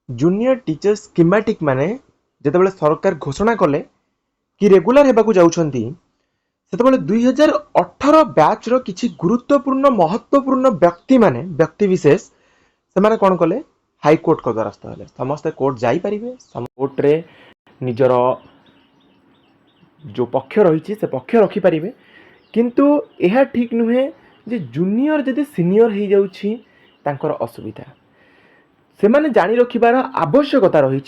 Junior teacher schematic माने जेतेबेले सरकार घोषणा कले कि रेगुलर हेबाकू जाउछंती सेतेबेले 2018 बैच रो किछि गुरुत्वपूर्ण महत्वपूर्ण व्यक्ति माने व्यक्ति विशेष से माने कोन कले हाई कोर्ट को द्वारस्थ हेले समस्त कोर्ट जाई परिबे कोर्ट रे निजर जो पक्ष रही से पक्ष रखी पारिबे किंतु यह ठीक नुहे जे जूनियर जदि सीनियर हो जाउछि तांकर असुविधा से माने जानी रखिबार आवश्यकता रही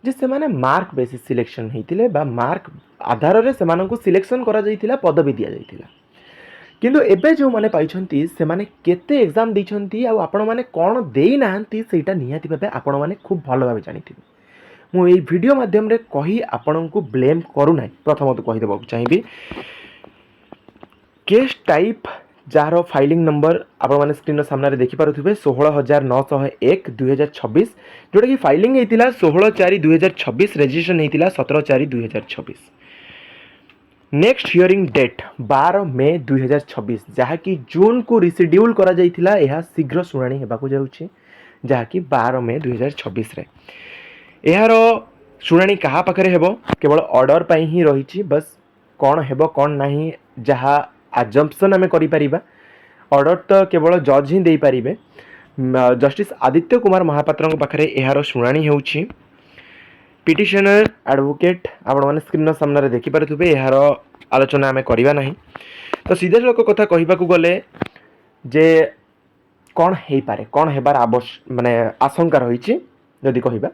जे से माने मार्क बेसिस सिलेक्शन होइतिले बा मार्क आधार रे से माननकु सिलेक्शन करा जाइतिला पदवी दिया जाइतिला किंतु एबे जो माने पाइछंती से माने केते एग्जाम दैछंती आ आपण माने कोन देई नाहंती सेटा निहाती भाबे आपण माने खूब भलो भाबे जानिथिबे मु एई वीडियो माध्यम रे कही आपनकु ब्लेम करू नै प्रथमत कहि देबो चाहिबी केस टाइप जार फाइलिंग नंबर आपण माने स्क्रीन सामने देखि पारुथिबे 16901 2026 जोटा कि फाइलिंग हेतिला 16/4/2026 रजिस्ट्रेशन हेतिला 17/4/2026 नेक्स्ट हियरिंग डेट 12 मई 2026 जहा कि जून को रिशेड्यूल करा जाइतिला एहा शीघ्र सुनानी हेबाकू जाउछि जहा कि 12 मई 2026 रे एहारो सुनानी कहा पाखरे हेबो केवल ऑर्डर पई ही रहिछि बस कोन हेबो कोन नाही जहा आजम्पशन आम करिपरिबा ऑर्डर तो केवल जज ही दे पारिबे जस्टिस आदित्य कुमार महापात्र पाखरे एहारो सुनानी हेउछि पिटिशनर एडवोकेट आपण माने स्क्रीन सामने देखि पारुथबे एहारो आलोचना आम करिबा नाही तो सीधा लोक कथा कहिबाकू गले जे कोन हेई पारे कोन हेबार आवश्यक माने आशंका रहिछि जदि कहिबा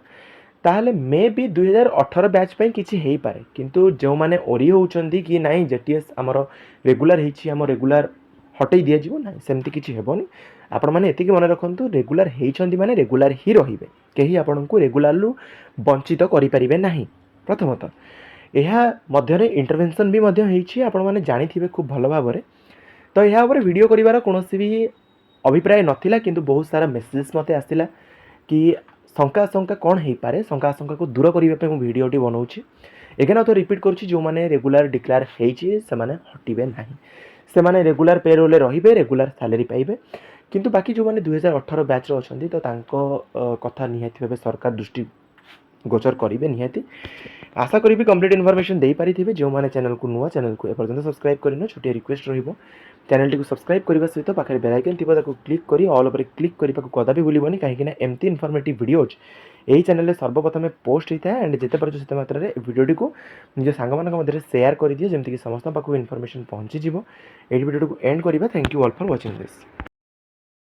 ताहले मे भी 2018 बैच पे किसी हेई पारे किंतु जो माने ओरी होउचंदी कि नाही जेटीएस हमर रेगुलर हेछि हमर रेगुलर हटै दिया जीवो नाही सेमति किछि हेबोनी आपण माने एतिकी मन रखंतु रेगुलर हेइचंदी माने रेगुलर ही रहिबे केही आपनकु रेगुलर लु वंचित करि परिबे नाही प्रथमतः एहा मध्यरे इंटरवेंशन भी मध्य हेछि आपण माने जानिथिबे खूब भलो भाबरे तो एहा ऊपर वीडियो करिवार कोनोसी भी अभिप्राय नथिला किंतु बहुत सारा मेसेजेस मते आसिला कि शंका आशंका कौन हो पारे शंका आशंका को दूर करने मुझे भिडटी बनाऊँगी एगेन तो रिपीट करुच्ची जो मैंने रेगुलर डिक्लेयर होने हटवे ना से मैंने रेगुलर पे रोल रे रेगुलर सैलरी पाइबे किंतु बाकी जो मैंने 2018 बैच अच्छा तो तांको कथा निहाती भाव सरकार दृष्टि गोचर करेंगे निहाती आशा करी कंप्लीट इनफॉरमेशन दे पारिथिबे जो माने चैनल को नुआ चैनल को एपर्यंत सब्सक्राइब करिनो छोटी रिक्वेस्ट रहिबो चैनल टी सब्सक्राइब करबा सहित पाखरे बेल आइकन थिबा ताको क्लिक करी ऑल ऊपर क्लिक करबा को कदापि भूलिबोनी काहे कि एमती इनफॉर्मेटिव वीडियोज एही चैनल रे सर्वप्रथम पोस्ट होता है एंड जेते पर सेते मात्रा रे वीडियो को निज सांग मानक मध्य शेयर कर दियो जेमति कि समस्त पाखु इनफॉरमेशन पहुंची जिवो एही वीडियो को एंड करबा thank you all for watching this.